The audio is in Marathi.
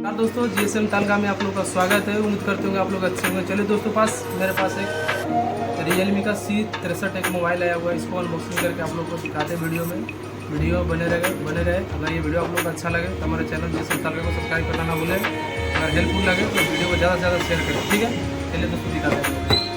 हाँ दोस्तों, जीएसएम तालका में आप लोगों का स्वागत है। उम्मीद करते होंगे आप लोग अच्छे होंगे। चलिए दोस्तों, मेरे पास एक Realme का C63 एक मोबाइल आया हुआ है। इसको अनबॉक्सिंग करके आप लोग को दिखाते हैं वीडियो में। वीडियो बने रहे। अगर ये वीडियो आप लोग को अच्छा लगे तो हमारे चैनल जीएसएम तालका को सब्सक्राइब करना ना भूलें। अगर हेल्पफुल लगे तो वीडियो को ज़्यादा से ज़्यादा शेयर करें, ठीक है। चलिए दोस्तों दिखाते हैं।